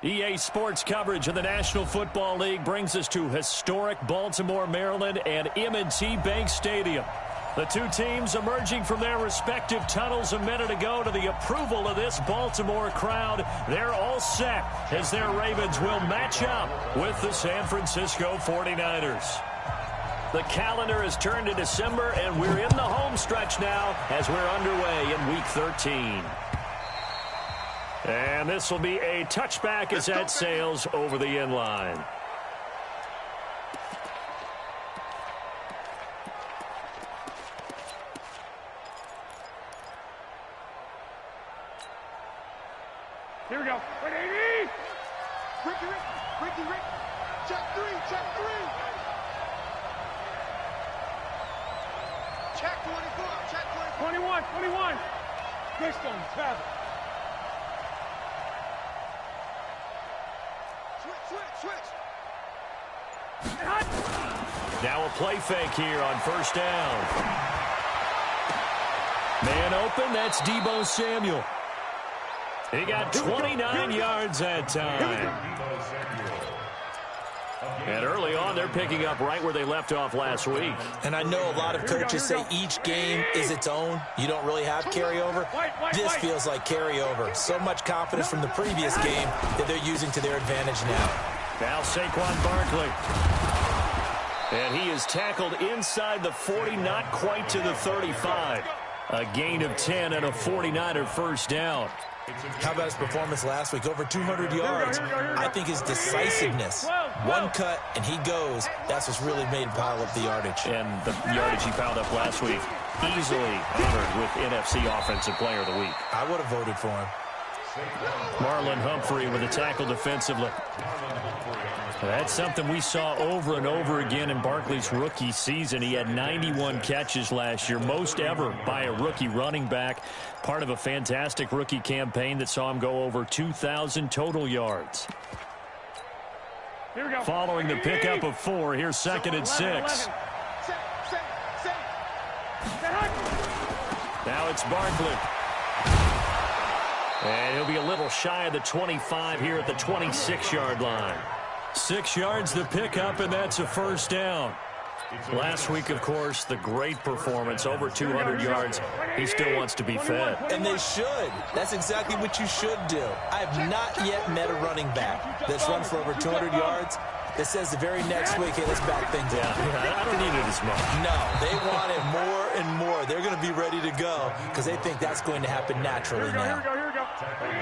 EA Sports coverage of the National Football League brings us to historic Baltimore, Maryland, and M&T Bank Stadium. The two teams emerging from their respective tunnels a minute ago to the approval of this Baltimore crowd. They're all set as their Ravens will match up with the San Francisco 49ers. The calendar has turned to December, and we're in the home stretch now as we're underway in Week 13. And this will be a touchback as that sails over the end line. Here we go. 180. Ricky. Check three. Check 24. Check 24. 21. Crystal, have it. Switch. Now a play fake here on first down. Man open, that's Deebo Samuel. He got 29 yards that time. And early on, they're picking up right where they left off last week. And I know a lot of coaches say each game is its own. You don't really have carryover. This feels like carryover. So much confidence from the previous game that they're using to their advantage now. Now Saquon Barkley. And he is tackled inside the 40, not quite to the 35. A gain of 10 and a 49er first down. How about his performance last week? Over 200 yards. I think his decisiveness. One cut, and he goes. That's what's really made him pile up the yardage. And the yardage he piled up last week, easily honored with NFC Offensive Player of the Week. I would have voted for him. Marlon Humphrey with a tackle defensively. That's something we saw over and over again in Barkley's rookie season. He had 91 catches last year, most ever by a rookie running back. Part of a fantastic rookie campaign that saw him go over 2,000 total yards. Here we go. Following the pickup of 4, here's 2nd and 6. Now it's Barkley. And he'll be a little shy of the 25 here at the 26-yard line. 6 yards the pickup, and that's a first down. Last week, of course, the great performance, over 200 yards. He still wants to be fed. And they should. That's exactly what you should do. I have not yet met a running back that's run for over 200 yards that says the very next week, hey, let's back things up. Yeah, I don't need it as much. No, they want it more and more. They're going to be ready to go because they think that's going to happen naturally now.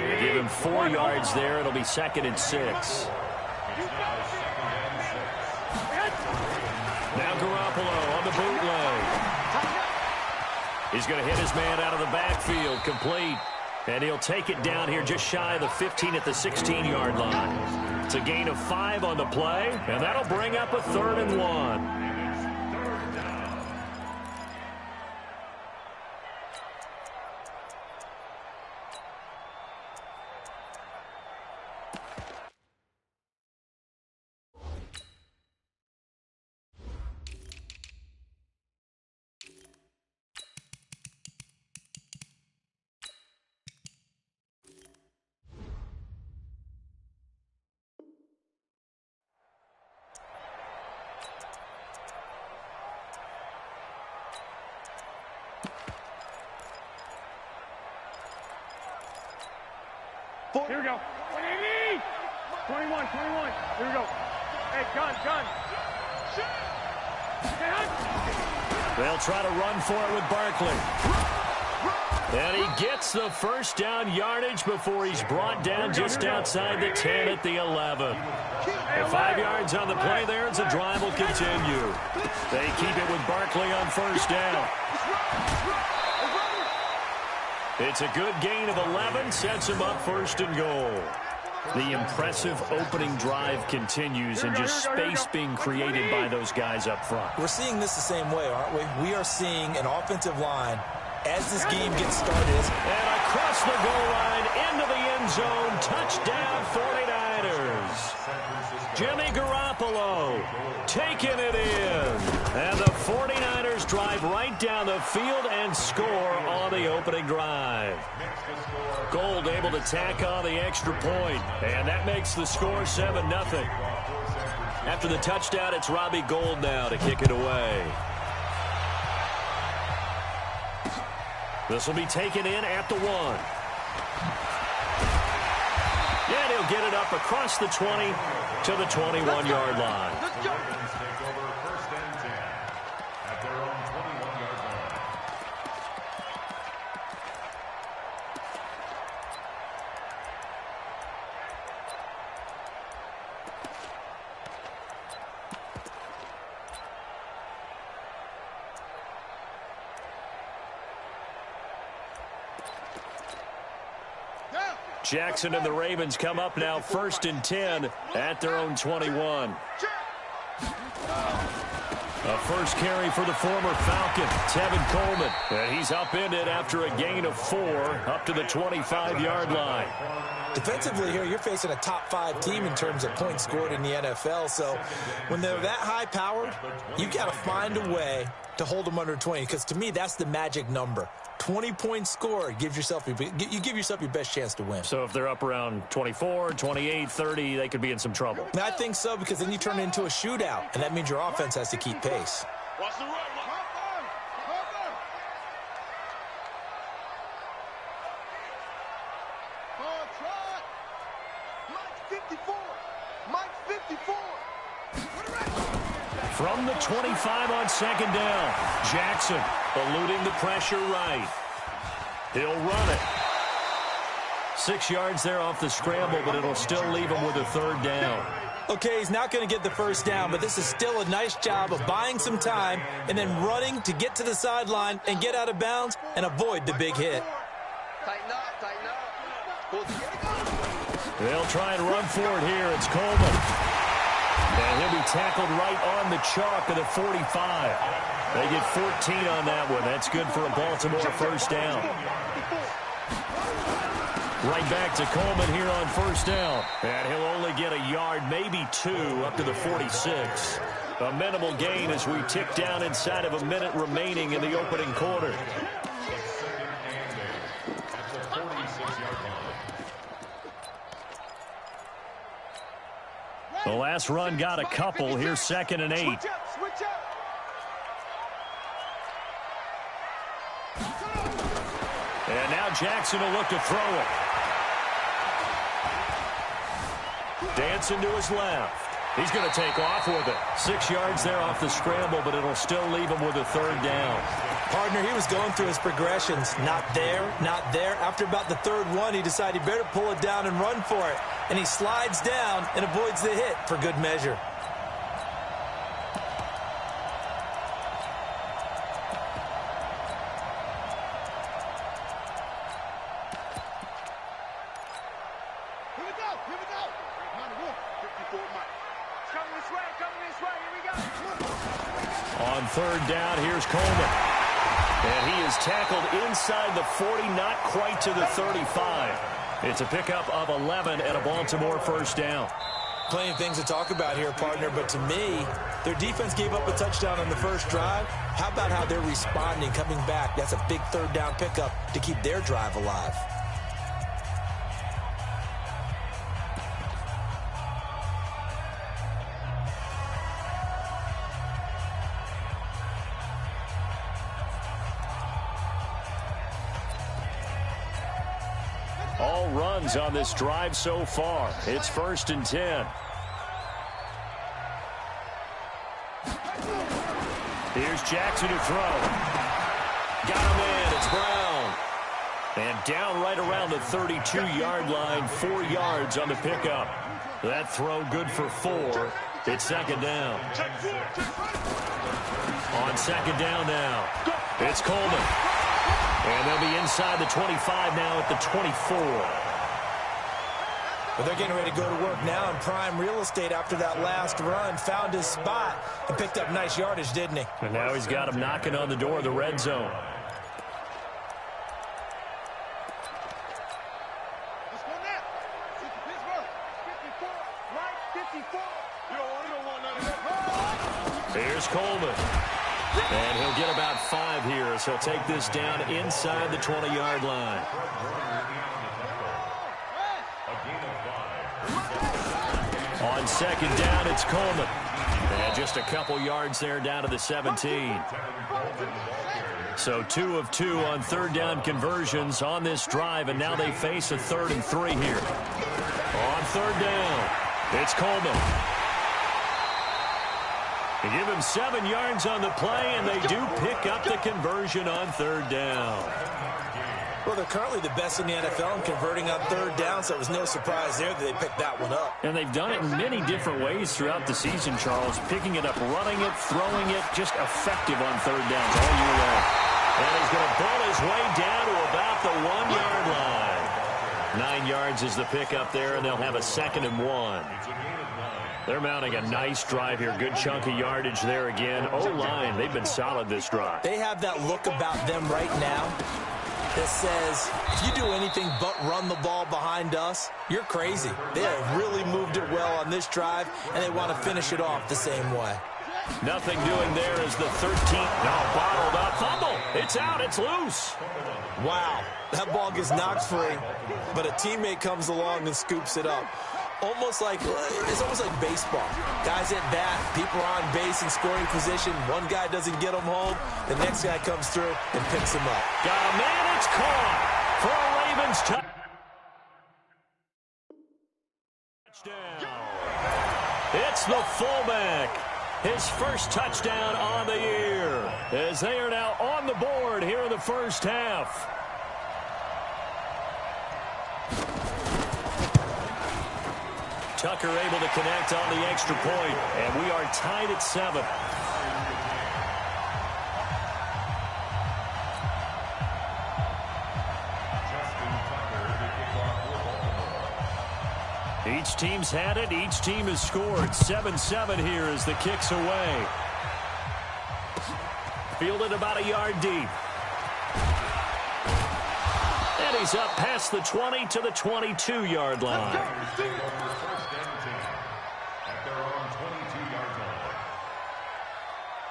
They give him 4 yards there. It'll be 2nd and 6. Now Garoppolo on the bootleg. He's going to hit his man out of the backfield, complete. And he'll take it down here just shy of the 15 at the 16-yard line. It's a gain of 5 on the play, and that'll bring up a 3rd and 1. Here we go. 180. 21. Here we go. Hey, gun. They'll try to run for it with Barkley. And he gets the first down yardage before he's brought down just outside the 10 at the 11. And 5 yards on the play there as the drive will continue. They keep it with Barkley on first down. It's a good gain of 11, sets him up 1st and goal. The impressive opening drive continues and just space being created by those guys up front. We're seeing this the same way, aren't we? We are seeing an offensive line as this game gets started. And across the goal line, into the end zone, touchdown 49ers. Jimmy Garoppolo taking it in. And the 49ers drive right down the field and score on the opening drive. Gold able to tack on the extra point, and that makes the score 7-0. After the touchdown, it's Robbie Gould now to kick it away. This will be taken in at the 1. And he'll get it up across the 20 to the 21-yard line. Jackson and the Ravens come up now 1st and 10 at their own 21. A first carry for the former Falcon, Tevin Coleman. And he's upended after a gain of 4 up to the 25-yard line. Defensively here, you're facing a top-5 team in terms of points scored in the NFL. So when they're that high-powered, you've got to find a way to hold them under 20. Because to me, that's the magic number. 20 points scored, you give yourself your best chance to win. So if they're up around 24, 28, 30, they could be in some trouble. And I think so, because then you turn it into a shootout, and that means your offense has to keep pace. Watch the run. From the 25 on 2nd down, Jackson eluding the pressure right. He'll run it. 6 yards there off the scramble, but it'll still leave him with a 3rd down. Okay, he's not going to get the 1st down, but this is still a nice job of buying some time and then running to get to the sideline and get out of bounds and avoid the big hit. Tighten up. They'll try and run for it here. It's Coleman. And he'll be tackled right on the chalk of the 45. They get 14 on that one. That's good for a Baltimore 1st down. Right back to Coleman here on 1st down. And he'll only get a yard, maybe 2, up to the 46. A minimal gain as we tick down inside of a minute remaining in the opening quarter. The last run got a couple. Here's 2nd and 8. And now Jackson will look to throw it. Dancing to his left. He's going to take off with it. 6 yards there off the scramble, but it'll still leave him with a 3rd down. Partner, he was going through his progressions. Not there, not there. After about the 3rd one, he decided he better pull it down and run for it. And he slides down and avoids the hit for good measure. On 3rd down, here's Coleman. And he is tackled inside the 40, not quite to the 35. It's a pickup of 11 and a Baltimore 1st down. Plenty of things to talk about here, partner, but to me, their defense gave up a touchdown on the 1st drive. How about how they're responding, coming back? That's a big 3rd down pickup to keep their drive alive. All runs on this drive so far. It's 1st and 10. Here's Jackson to throw. Got him in. It's Brown. And down right around the 32-yard line. 4 yards on the pickup. That throw good for 4. It's 2nd down. On 2nd down now. It's Coleman. And they'll be inside the 25 now at the 24. But they're getting ready to go to work now in prime real estate after that last run. Found his spot and picked up nice yardage, didn't he? And now he's got him knocking on the door of the red zone. Here's Coleman. And he'll get about 5 here as he'll take this down inside the 20-yard line. On second down, it's Coleman. And just a couple yards there down to the 17. So 2 of 2 on third down conversions on this drive, and now they face a 3rd and 3 here. On third down, it's Coleman. They give him 7 yards on the play, and they do pick up the conversion on third down. Well, they're currently the best in the NFL in converting on third down, so it was no surprise there that they picked that one up. And they've done it in many different ways throughout the season, Charles. Picking it up, running it, throwing it, just effective on third downs all year long. And he's going to ball his way down to about the 1-yard line. 9 yards is the pickup there, and they'll have a 2nd and 1. They're mounting a nice drive here. Good chunk of yardage there again. O-line, they've been solid this drive. They have that look about them right now that says, if you do anything but run the ball behind us, you're crazy. They have really moved it well on this drive, and they want to finish it off the same way. Nothing doing there as the 13th. Now bottled up. Fumble. It's out. It's loose. Wow. That ball gets knocked free, but a teammate comes along and scoops it up. It's almost like baseball. Guys at bat, people are on base in scoring position. One guy doesn't get them home. The next guy comes through and picks him up. Got a man. It's caught for a Ravens touchdown. It's the fullback. His first touchdown on the year, as they are now on the board here in the first half. Tucker able to connect on the extra point, and we are tied at 7. Each team's had it. Each team has scored. 7-7 here as the kick's away. Fielded about a yard deep. And he's up past the 20 to the 22-yard line.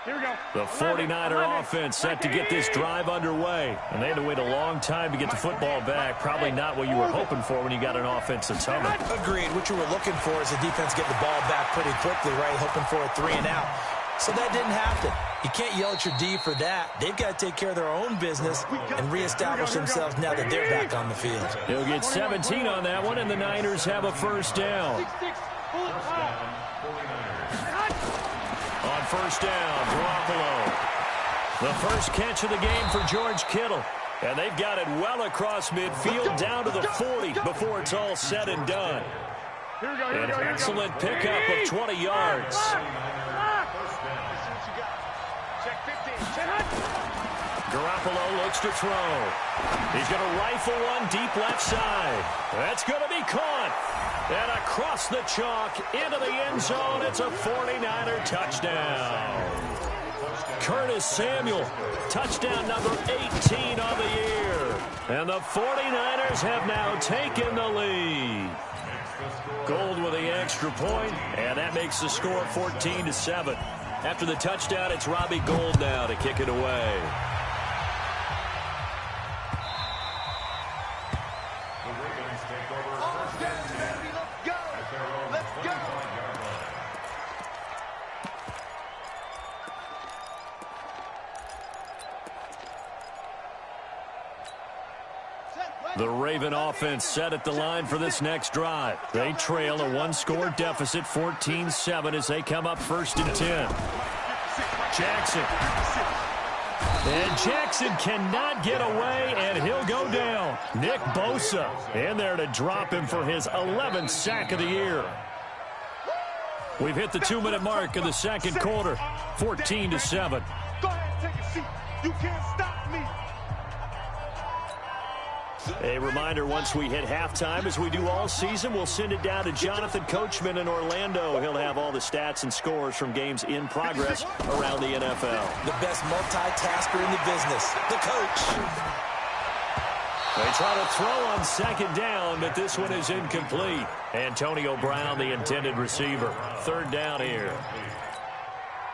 Here we go. The 49er offense set to get this drive underway. And they had to wait a long time to get the football back. Probably not what you were hoping for when you got an offense that's humming. Agreed. What you were looking for is the defense getting the ball back pretty quickly, right? Hoping for a 3 and out. So that didn't happen. You can't yell at your D for that. They've got to take care of their own business and reestablish themselves now that they're back on the field. They'll get 17 on that one, and the Niners have a first down. On first down, Garoppolo. The first catch of the game for George Kittle. And they've got it well across midfield down to the 40 before it's all said and done. An excellent pickup of 20 yards. Garoppolo looks to throw. He's going to rifle one deep left side. That's going to be caught. And across the chalk into the end zone. It's a 49er touchdown. Curtis Samuel, touchdown number 18 on the year. And the 49ers have now taken the lead. Gold with the extra point, and that makes the score 14-7. After the touchdown, it's Robbie Gould now to kick it away. The Raven offense set at the line for this next drive. They trail a one-score deficit, 14-7, as they come up 1st and 10. Jackson. And Jackson cannot get away, and he'll go down. Nick Bosa in there to drop him for his 11th sack of the year. We've hit the 2-minute mark in the second quarter, 14-7. Go ahead, take a seat. You can't stop me. A reminder, once we hit halftime, as we do all season, we'll send it down to Jonathan Coachman in Orlando. He'll have all the stats and scores from games in progress around the NFL. The best multitasker in the business, the coach. They try to throw on second down, but this one is incomplete. Antonio Brown, the intended receiver. 3rd down here.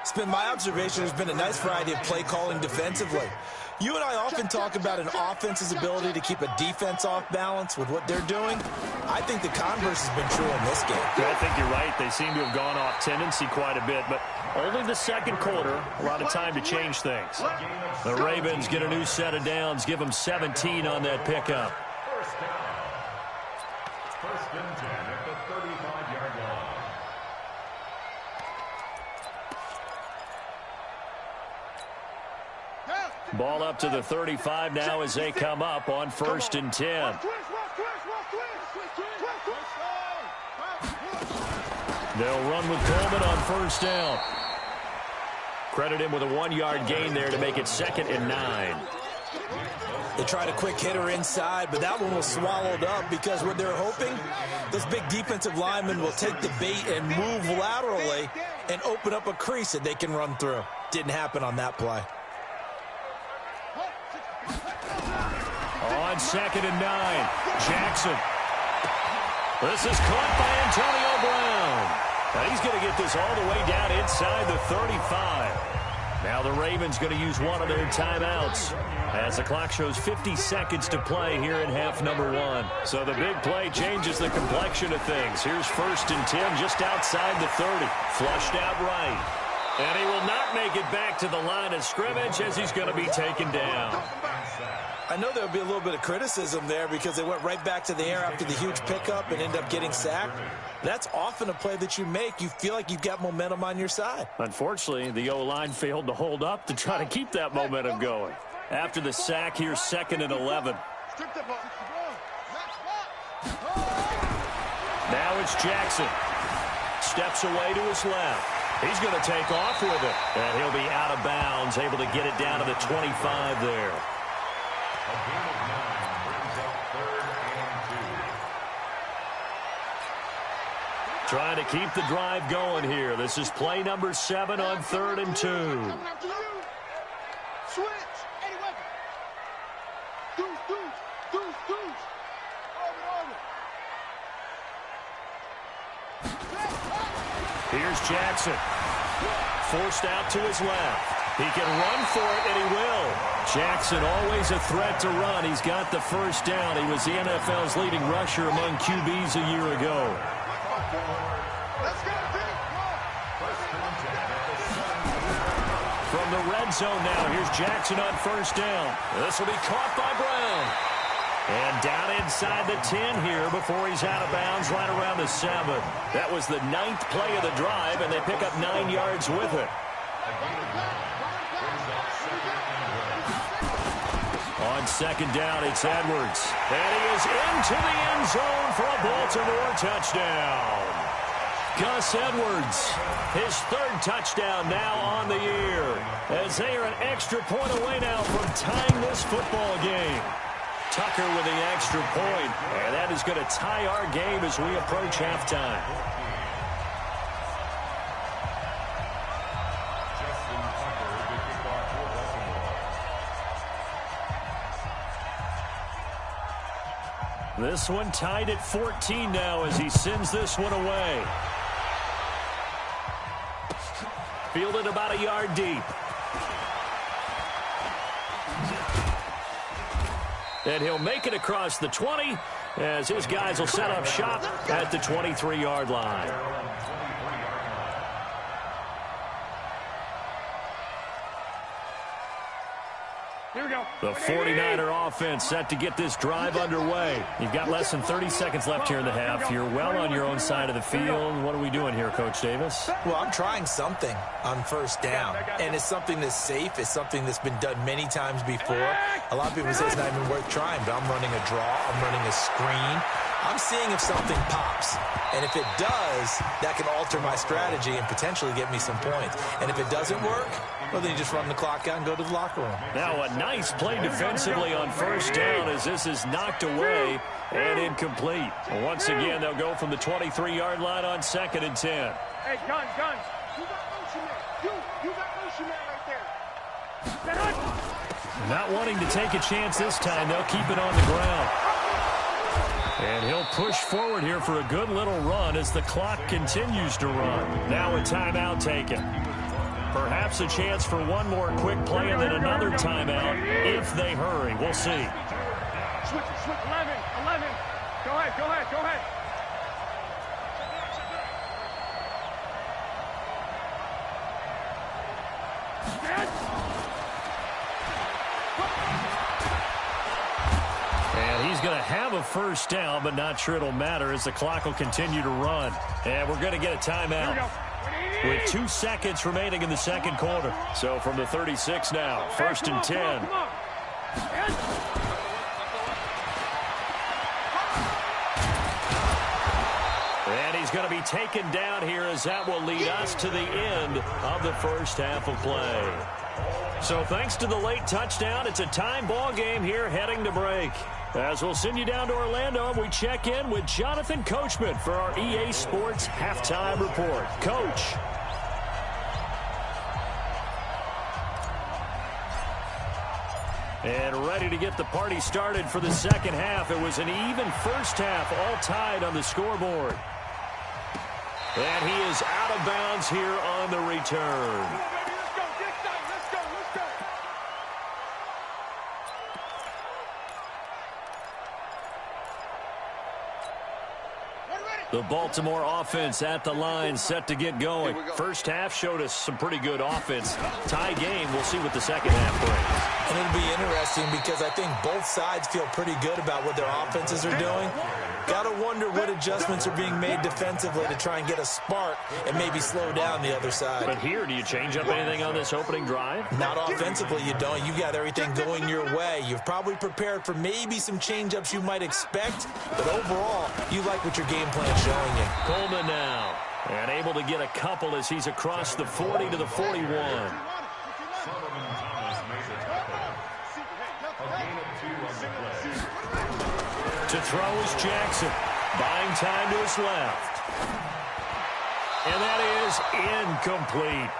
It's been my observation there's been a nice variety of play calling defensively. You and I often talk about an offense's ability to keep a defense off balance with what they're doing. I think the converse has been true in this game. Yeah, I think you're right. They seem to have gone off tendency quite a bit, but only the second quarter, a lot of time to change things. The Ravens get a new set of downs, give them 17 on that pickup. First and 10 at the 35-yard line. Ball up to the 35 now as they come up on 1st and 10. They'll run with Coleman on 1st down. Credit him with a 1-yard gain there to make it 2nd and 9. They tried a quick hitter inside, but that one was swallowed up because what they're hoping, those big defensive linemen will take the bait and move laterally and open up a crease that they can run through. Didn't happen on that play. On 2nd and 9, Jackson. This is caught by Antonio Brown. Now he's going to get this all the way down inside the 35. Now the Ravens going to use one of their timeouts as the clock shows 50 seconds to play here in half number 1. So the big play changes the complexion of things. Here's 1st and 10 just outside the 30. Flushed out right. And he will not make it back to the line of scrimmage as he's going to be taken down. I know there'll be a little bit of criticism there because they went right back to the air after the huge pickup and ended up getting sacked. That's often a play that you make. You feel like you've got momentum on your side. Unfortunately, the O-line failed to hold up to try to keep that momentum going. After the sack, here's 2nd and 11. Now it's Jackson. Steps away to his left. He's going to take off with it. And he'll be out of bounds, able to get it down to the 25 there. A gain of 9 brings up 3rd and 2. Trying to keep the drive going here. This is play number 7 on 3rd and 2. Here's Jackson. Forced out to his left. He can run for it, and he will. Jackson, always a threat to run. He's got the 1st down. He was the NFL's leading rusher among QBs a year ago. From the red zone now, here's Jackson on 1st down. This will be caught by Brown. And down inside the 10 here before he's out of bounds right around the 7. That was the 9th play of the drive, and they pick up 9 yards with it. On 2nd down, it's Edwards. And he is into the end zone for a Baltimore touchdown. Gus Edwards, his 3rd touchdown now on the year, as they are an extra point away now from tying this football game. Tucker with the extra point, and that is going to tie our game as we approach halftime. This one tied at 14 now as he sends this one away. Fielded about a yard deep. And he'll make it across the 20 as his guys will set up shop at the 23-yard line. Here we go. The 49er offense set to get this drive underway. You've got less than 30 seconds left here in the half. You're well on your own side of the field. What are we doing here, Coach Davis? Well, I'm trying something on 1st down, and it's something that's safe. It's something that's been done many times before. A lot of people say it's not even worth trying, but I'm running a draw. I'm running a screen. I'm seeing if something pops. And if it does, that can alter my strategy and potentially get me some points. And if it doesn't work, well, then you just run the clock out and go to the locker room. Now a nice play defensively on 1st down as this is knocked away and incomplete. Once again, they'll go from the 23-yard line on 2nd and 10. Hey, guns. You got motion man. You got motion man right there. Not wanting to take a chance this time, they'll keep it on the ground. And he'll push forward here for a good little run as the clock continues to run. Now a timeout taken. Perhaps a chance for one more quick play and then another timeout if they hurry. We'll see. Switch, 11. Go ahead. And he's going to have a first down, but not sure it'll matter as the clock will continue to run. And we're going to get a timeout with 2 seconds remaining in the second quarter. So from the 36 now, first and 10. Come on. And he's going to be taken down here as that will lead us to the end of the first half of play. So thanks to the late touchdown, it's a time ball game here heading to break. As we'll send you down to Orlando, we check in with Jonathan Coachman for our EA Sports Halftime Report. Coach. And ready to get the party started for the second half. It was an even first half, all tied on the scoreboard. And he is out of bounds here on the return. The Baltimore offense at the line, set to get going. First half showed us some pretty good offense. Tie game, we'll see what the second half brings. And it'll be interesting because I think both sides feel pretty good about what their offenses are doing. Got to wonder what adjustments are being made defensively to try and get a spark and maybe slow down the other side. But here, do you change up anything on this opening drive? Not offensively, you don't. You got everything going your way. You've probably prepared for maybe some change-ups you might expect, but overall, you like what your game plan is showing you. Coleman now, and able to get a couple as he's across the 40 to the 41. To throw is Jackson, buying time to his left. And that is incomplete.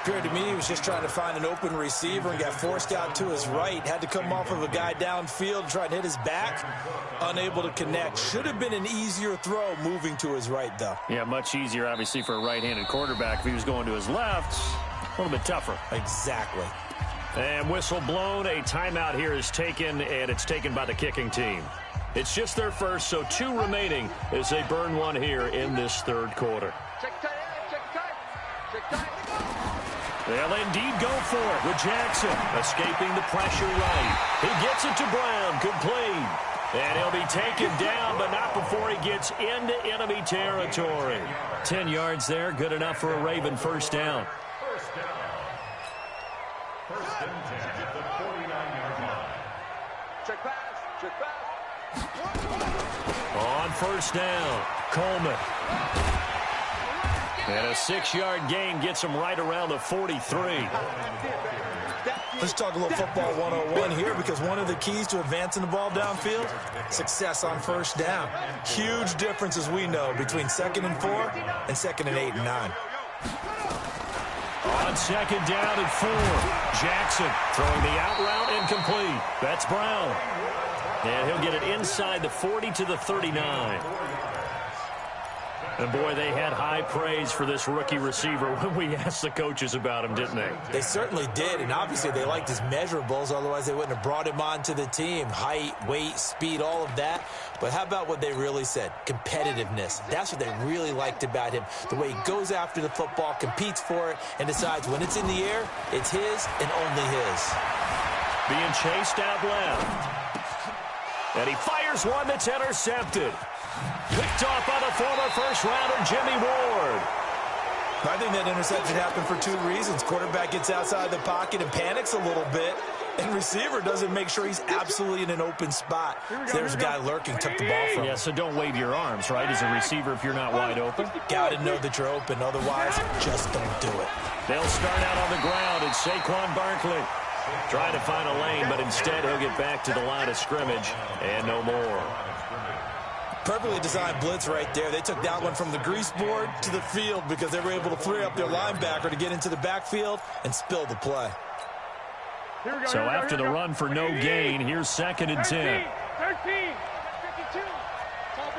Appeared to me he was just trying to find an open receiver and got forced out to his right. Had to come off of a guy downfield, try to hit his back. Unable to connect. Should have been an easier throw moving to his right, though. Yeah, much easier, obviously, for a right-handed quarterback. If he was going to his left, a little bit tougher. Exactly. And whistle blown. A timeout here is taken, and it's taken by the kicking team. It's just their first, so 2 remaining as they burn one here in this third quarter. Check tight. They'll indeed go for it with Jackson, escaping the pressure right. He gets it to Brown, complete. And he'll be taken down, but not before he gets into enemy territory. 10 yards there, good enough for a Raven first down. First and 10 at the 49-yard line. Check pass. On first down, Coleman. And a 6-yard gain gets him right around the 43. Let's talk a little football 101 here, because one of the keys to advancing the ball downfield, success on first down. Huge difference, as we know, between 2nd and 4 and 2nd and 8 and 9. On second down and 4, Jackson throwing the out route incomplete. That's Brown. And he'll get it inside the 40 to the 39. And, boy, they had high praise for this rookie receiver when we asked the coaches about him, didn't they? They certainly did, and obviously they liked his measurables. Otherwise, they wouldn't have brought him onto the team. Height, weight, speed, all of that. But how about what they really said? Competitiveness. That's what they really liked about him. The way he goes after the football, competes for it, and decides when it's in the air, it's his and only his. Being chased out left. And he fires one that's intercepted. Picked off by the former first-rounder Jimmy Ward. I think that interception happened for 2 reasons. Quarterback gets outside the pocket and panics a little bit, and receiver doesn't make sure he's absolutely in an open spot. So there's a guy lurking, took the ball from him. Yeah, so don't wave your arms, right, as a receiver if you're not wide open. Got to know that you're open. Otherwise, just don't do it. They'll start out on the ground, and Saquon Barkley trying to find a lane, but instead he'll get back to the line of scrimmage and no more. Perfectly designed blitz right there. They took that one from the grease board to the field because they were able to free up their linebacker to get into the backfield and spill the play. So after the run for no gain, here's 2nd and 10. 13. 52. Top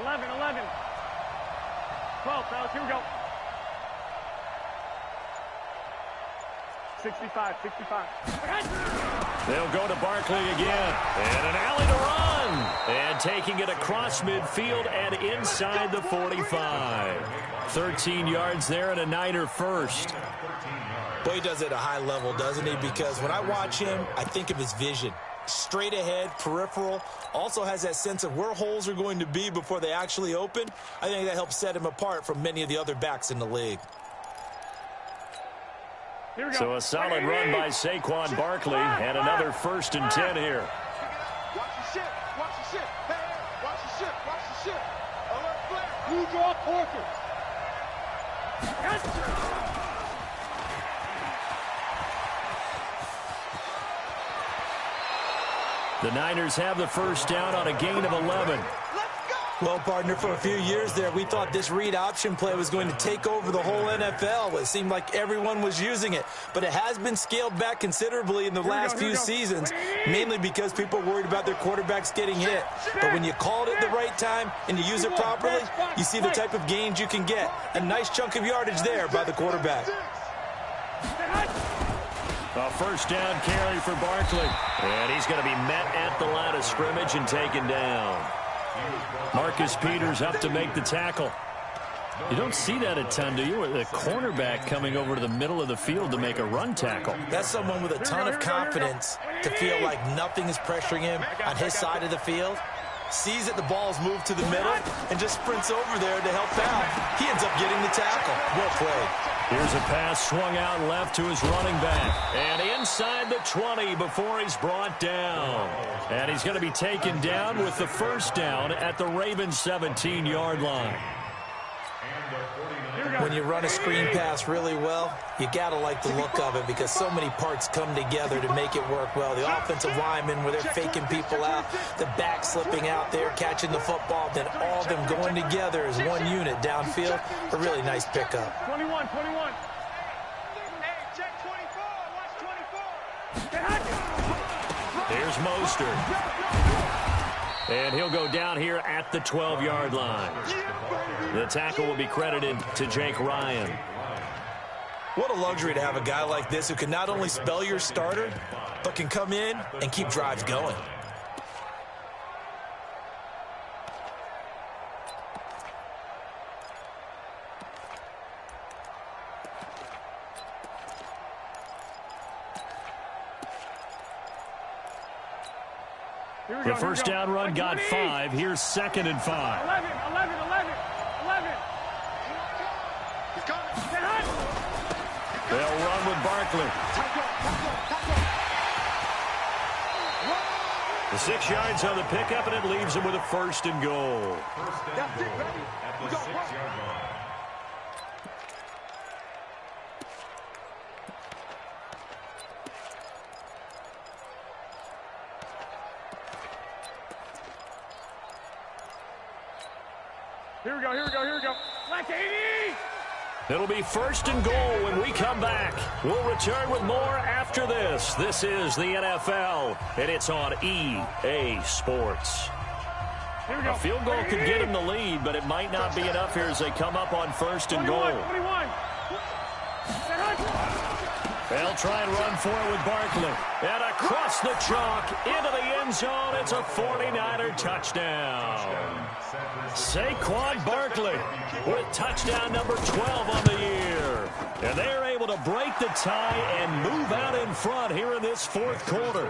11. 12, fellas. Here we go. 65, 65. They'll go to Barkley again. And an alley to run. And taking it across midfield and inside the 45. 13 yards there and a Niner first. Boy, he does it at a high level, doesn't he? Because when I watch him, I think of his vision. Straight ahead, peripheral. Also has that sense of where holes are going to be before they actually open. I think that helps set him apart from many of the other backs in the league. So a solid run by Saquon Barkley and another 1st and 10 here. Watch the ship. Watch the ship. Hey, watch the ship. Watch the ship. Alert flare. You draw quarters. The Niners have the first down on a gain of 11. Well, partner, for a few years there, we thought this read option play was going to take over the whole NFL. It seemed like everyone was using it, but it has been scaled back considerably in the last few seasons, mainly because people are worried about their quarterbacks getting hit. But when you called it the right time and you use it properly, you see the type of gains you can get. A nice chunk of yardage there by the quarterback. A first down carry for Barkley. And he's going to be met at the line of scrimmage and taken down. Marcus Peters up to make the tackle. You don't see that a ton, do you? With a cornerback coming over to the middle of the field to make a run tackle. That's someone with a ton of confidence to feel like nothing is pressuring him on his side of the field. Sees that the ball's moved to the middle and just sprints over there to help out. He ends up getting the tackle. Well played. Here's a pass swung out left to his running back. And inside the 20 before he's brought down. And he's going to be taken down with the first down at the Ravens' 17-yard line. When you run a screen pass really well, you got to like the look of it because so many parts come together to make it work well. The offensive linemen where they're faking people out, the back slipping out there, catching the football, then all of them going together as one unit downfield. A really nice pickup. 21, 21. Hey, check 24. Watch 24. Here's Mostert. And he'll go down here at the 12-yard line. The tackle will be credited to Jake Ryan. What a luxury to have a guy like this who can not only spell your starter, but can come in and keep drives going. The first down run got 5. Here's 2nd and 5. 11. They'll run with Barkley. The 6 yards on the pickup, and it leaves him with a 1st and goal. That's it, baby. We go. Here we go. Like 80! It'll be 1st and goal when we come back. We'll return with more after this. This is the NFL, and it's on EA Sports. Here we go. A field goal could get him the lead, but it might not be enough here as they come up on 1st and goal. 21. They'll try and run for it with Barkley. And across the chalk, into the end zone. It's a 49er touchdown. Saquon Barkley with touchdown number 12 on the year. And they're able to break the tie and move out in front here in this 4th quarter.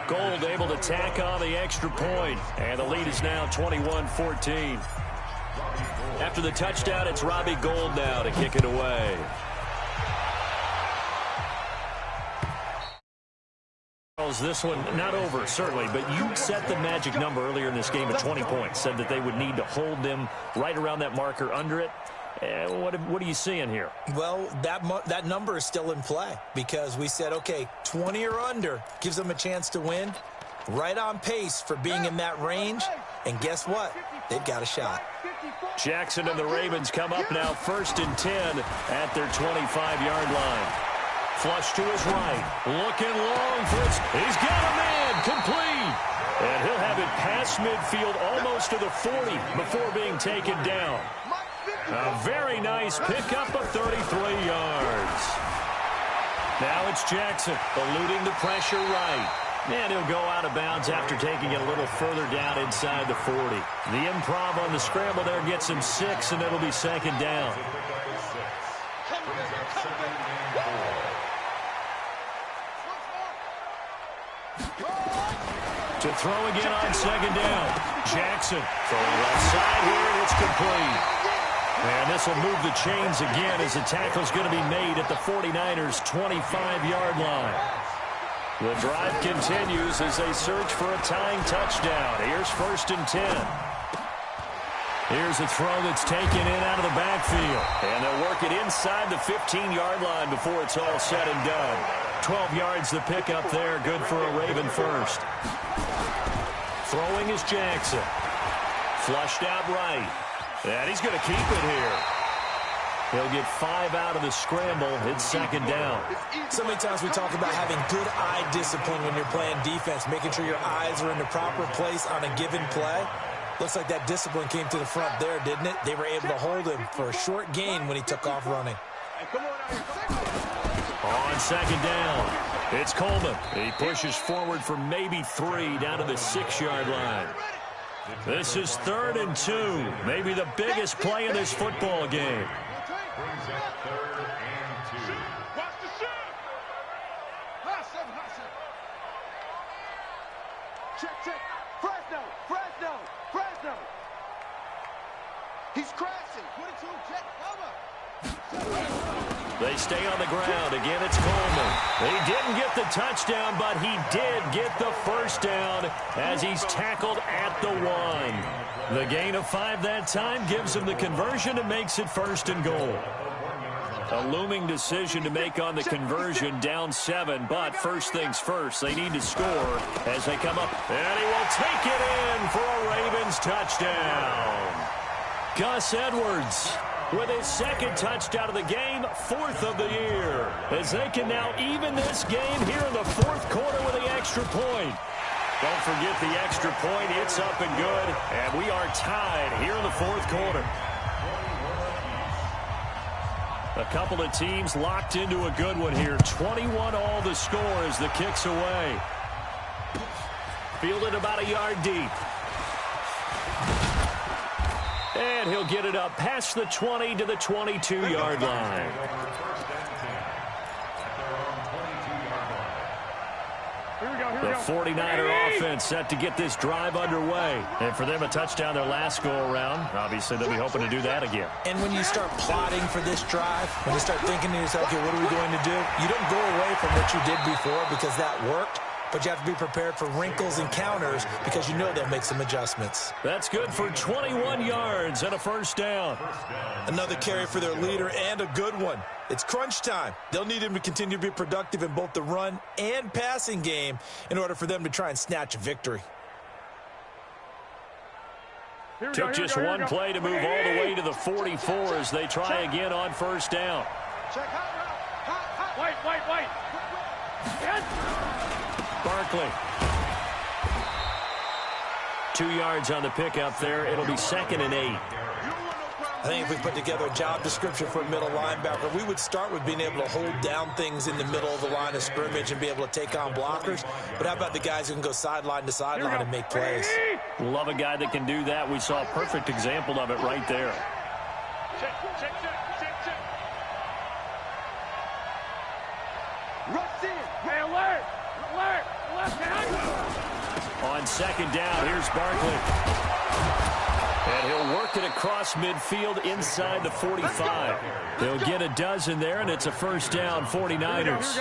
Gold able to tack on the extra point. And the lead is now 21-14. After the touchdown, it's Robbie Gould now to kick it away. This one not over, certainly, but you set the magic number earlier in this game at 20 points. Said that they would need to hold them right around that marker under it. What are you seeing here? Well, that number is still in play because we said, okay, 20 or under gives them a chance to win. Right on pace for being in that range. And guess what? They've got a shot. Jackson and the Ravens come up now 1st and 10 at their 25-yard line. Flush to his right. Looking long for it. He's got a man. Complete. And he'll have it past midfield almost to the 40 before being taken down. A very nice pickup of 33 yards. Now it's Jackson, eluding the pressure right. And he'll go out of bounds after taking it a little further down inside the 40. The improv on the scramble there gets him 6, and it'll be second down. To throw again on second down. Jackson throwing left side here, and it's complete. And this will move the chains again as the tackle's going to be made at the 49ers' 25-yard line. The drive continues as they search for a tying touchdown. Here's 1st and 10. Here's a throw that's taken in out of the backfield. And they'll work it inside the 15-yard line before it's all said and done. 12 yards the pickup there. Good for a Raven first. Throwing is Jackson. Flushed out right. And he's going to keep it here. He'll get 5 out of the scramble. It's second down. So many times we talk about having good eye discipline when you're playing defense, making sure your eyes are in the proper place on a given play. Looks like that discipline came to the front there, didn't it? They were able to hold him for a short gain when he took off running. On second down, it's Coleman. He pushes forward for maybe 3 down to the 6-yard line. This is 3rd and 2, maybe the biggest play in this football game. Brings up 3rd and 2. Watch the shot. Hustle. Check. Fresno. He's crashing. 22, check, cover. They stay on the ground. Again, it's Coleman. He didn't get the touchdown, but he did get the first down as he's tackled at the 1. The gain of 5 that time gives him the conversion and makes it 1st and goal. A looming decision to make on the conversion, down 7, but first things first, they need to score as they come up. And he will take it in for a Ravens touchdown. Gus Edwards with his 2nd touchdown of the game, 4th of the year, as they can now even this game here in the 4th quarter with the extra point. Don't forget the extra point. It's up and good, and we are tied here in the 4th quarter. A couple of teams locked into a good one here. 21 all the score as the kick's away. Fielded about a yard deep. And he'll get it up past the 20 to the 22-yard line. The 49er offense set to get this drive underway. And for them, a touchdown their last go-around. Obviously, they'll be hoping to do that again. And when you start plotting for this drive, when you start thinking to yourself, okay, what are we going to do? You don't go away from what you did before because that worked. But you have to be prepared for wrinkles and counters because you know they'll make some adjustments. That's good for 21 yards and a first down. Another carry for their leader and a good one. It's crunch time. They'll need him to continue to be productive in both the run and passing game in order for them to try and snatch a victory. Took just one play to move all the way to the 44 as they try again on first down. Check hot. White. Barkley. 2 yards on the pickup there. It'll be 2nd and 8. I think if we put together a job description for a middle linebacker, we would start with being able to hold down things in the middle of the line of scrimmage and be able to take on blockers. But how about the guys who can go sideline to sideline and make plays? Love a guy that can do that. We saw a perfect example of it right there. Check. Rush in. Hey, alert. Left hand. On second down, here's Barkley. And he'll work it across midfield inside the 45. He'll get a dozen there, and it's a first down, 49ers.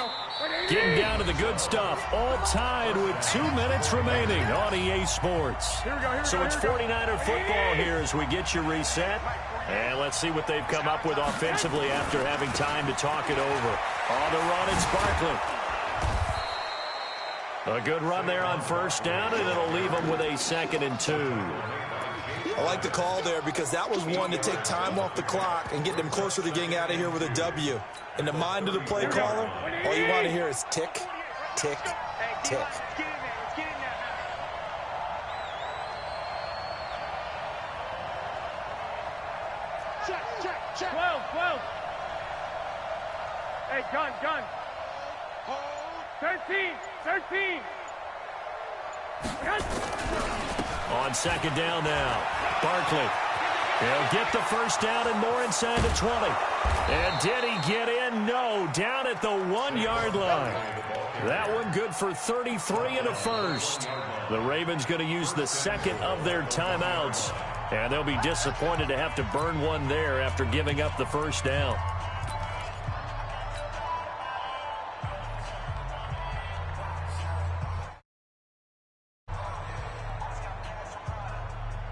Getting down to the good stuff, all tied with 2 minutes remaining on EA Sports. So it's 49er football here as we get you reset. And let's see what they've come up with offensively after having time to talk it over. On the run, it's Barkley. A good run there on first down, and it'll leave them with a 2nd and 2. I like the call there because that was one to take time off the clock and get them closer to getting out of here with a W. In the mind of the play caller, all you want to hear is tick, tick, tick. Hey, gun. 13. On second down now, Barkley. He'll get the first down and more inside the 20. And did he get in? No, down at the 1-yard line. That one good for 33 and a first. The Ravens going to use the second of their timeouts, and they'll be disappointed to have to burn one there after giving up the first down.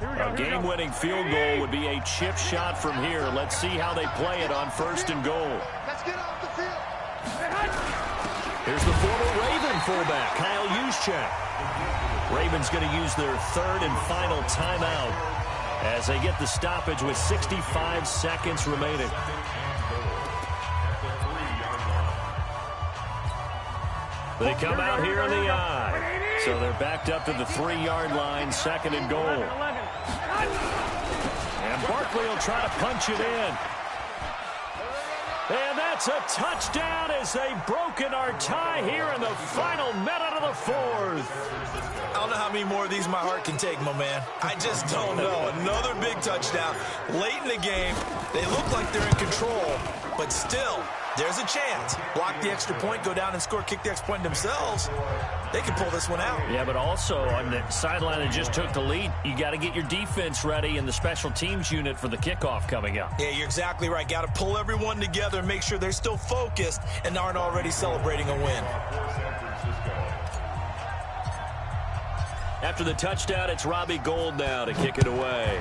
A game-winning field goal would be a chip shot from here. Let's see how they play it on first and goal. Let's get off the field. Here's the former Raven fullback, Kyle Juszczyk. Ravens going to use their third and final timeout as they get the stoppage with 65 seconds remaining. They come out here in the I. So they're backed up to the 3-yard line, second and goal. And Barkley will try to punch it in. And that's a touchdown as they've broken our tie here in the final minute of the fourth. I don't know how many more of these my heart can take, my man. I just don't know. Another big touchdown. Late in the game, they look like they're in control, but still, there's a chance. Block the extra point, go down and score, kick the extra point themselves. They can pull this one out. Yeah, but also on the sideline that just took the lead, you got to get your defense ready and the special teams unit for the kickoff coming up. Yeah, you're exactly right. Got to pull everyone together and make sure they're still focused and aren't already celebrating a win. After the touchdown, it's Robbie Gould now to kick it away.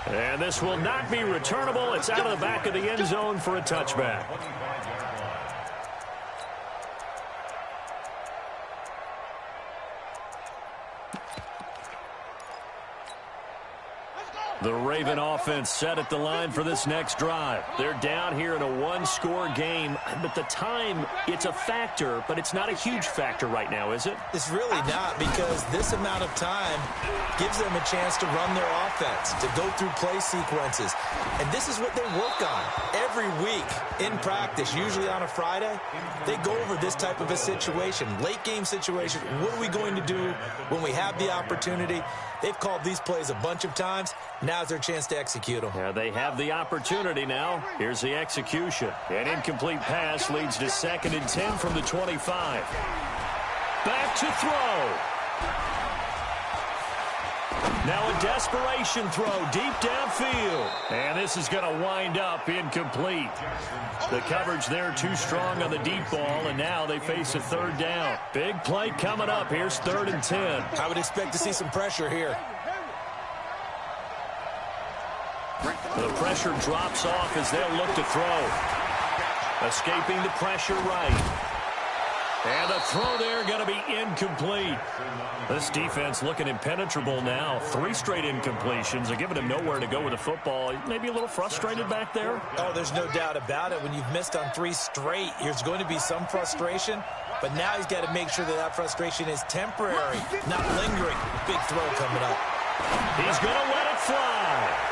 And this will not be returnable. It's out of the back of the end zone for a touchback. The Raven offense set at the line for this next drive. They're down here in a one-score game, but the time, it's a factor, but it's not a huge factor right now, is it? It's really not, because this amount of time gives them a chance to run their offense, to go through play sequences. And this is what they work on every week in practice, usually on a Friday. They go over this type of a situation, late game situation. What are we going to do when we have the opportunity? They've called these plays a bunch of times. Now's their chance to execute them. Yeah, they have the opportunity now. Here's the execution. An incomplete pass leads to 2nd and 10 from the 25. Back to throw. Now a desperation throw deep downfield. And this is going to wind up incomplete. The coverage there too strong on the deep ball, and now they face a third down. Big play coming up. Here's 3rd and 10. I would expect to see some pressure here. The pressure drops off as they'll look to throw. Escaping the pressure right. And the throw there going to be incomplete. This defense looking impenetrable now. 3 straight incompletions. They're giving him nowhere to go with the football. Maybe a little frustrated back there. Oh, there's no doubt about it. When you've missed on 3 straight, there's going to be some frustration. But now he's got to make sure that that frustration is temporary, not lingering. Big throw coming up. He's going to let it fly.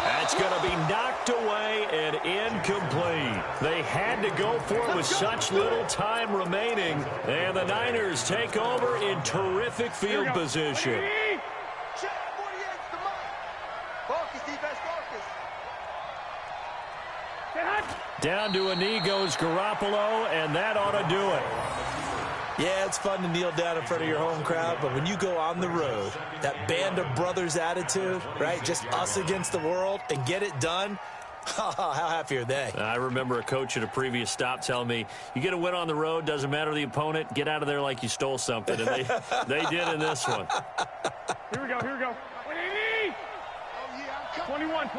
That's going to be knocked away and incomplete. They had to go for it with such little time remaining. And the Niners take over in terrific field position. Down to a knee goes Garoppolo, and that ought to do it. Yeah, it's fun to kneel down in front of your home crowd, but when you go on the road, that band of brothers attitude, right, just us against the world, and get it done, how happy are they? I remember a coach at a previous stop telling me, you get a win on the road, doesn't matter the opponent, get out of there like you stole something, and they did in this one. Here we go. 21.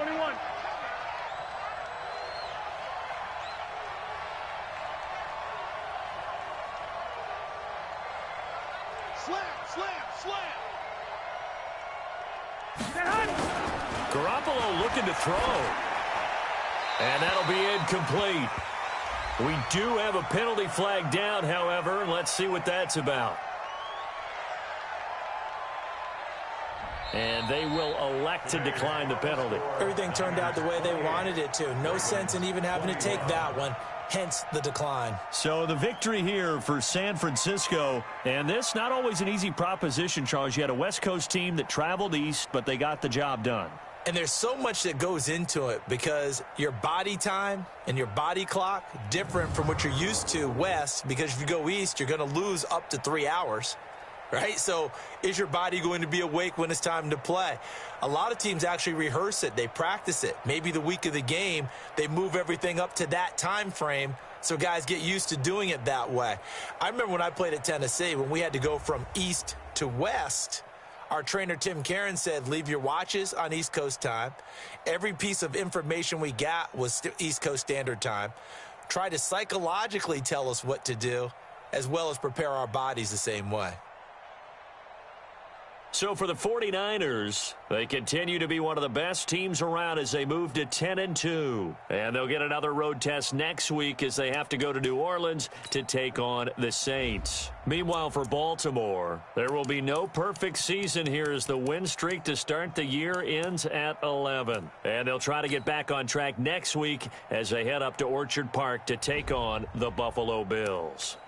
Slam. Garoppolo looking to throw. And that'll be incomplete. We do have a penalty flag down, however, and let's see what that's about. And they will elect to decline the penalty. Everything turned out the way they wanted it to. No sense in even having to take that one. Hence the decline. So the victory here for San Francisco. And this not always an easy proposition, Charles. You had a West Coast team that traveled east, but they got the job done. And there's so much that goes into it because your body time and your body clock different from what you're used to west, because if you go east, you're going to lose up to 3 hours. Right? So is your body going to be awake when it's time to play? A lot of teams actually rehearse it. They practice it. Maybe the week of the game, they move everything up to that time frame so guys get used to doing it that way. I remember when I played at Tennessee, when we had to go from east to west, our trainer Tim Karen said, leave your watches on East Coast time. Every piece of information we got was East Coast Standard Time. Try to psychologically tell us what to do, as well as prepare our bodies the same way. So for the 49ers, they continue to be one of the best teams around as they move to 10-2. And they'll get another road test next week as they have to go to New Orleans to take on the Saints. Meanwhile, for Baltimore, there will be no perfect season here as the win streak to start the year ends at 11. And they'll try to get back on track next week as they head up to Orchard Park to take on the Buffalo Bills.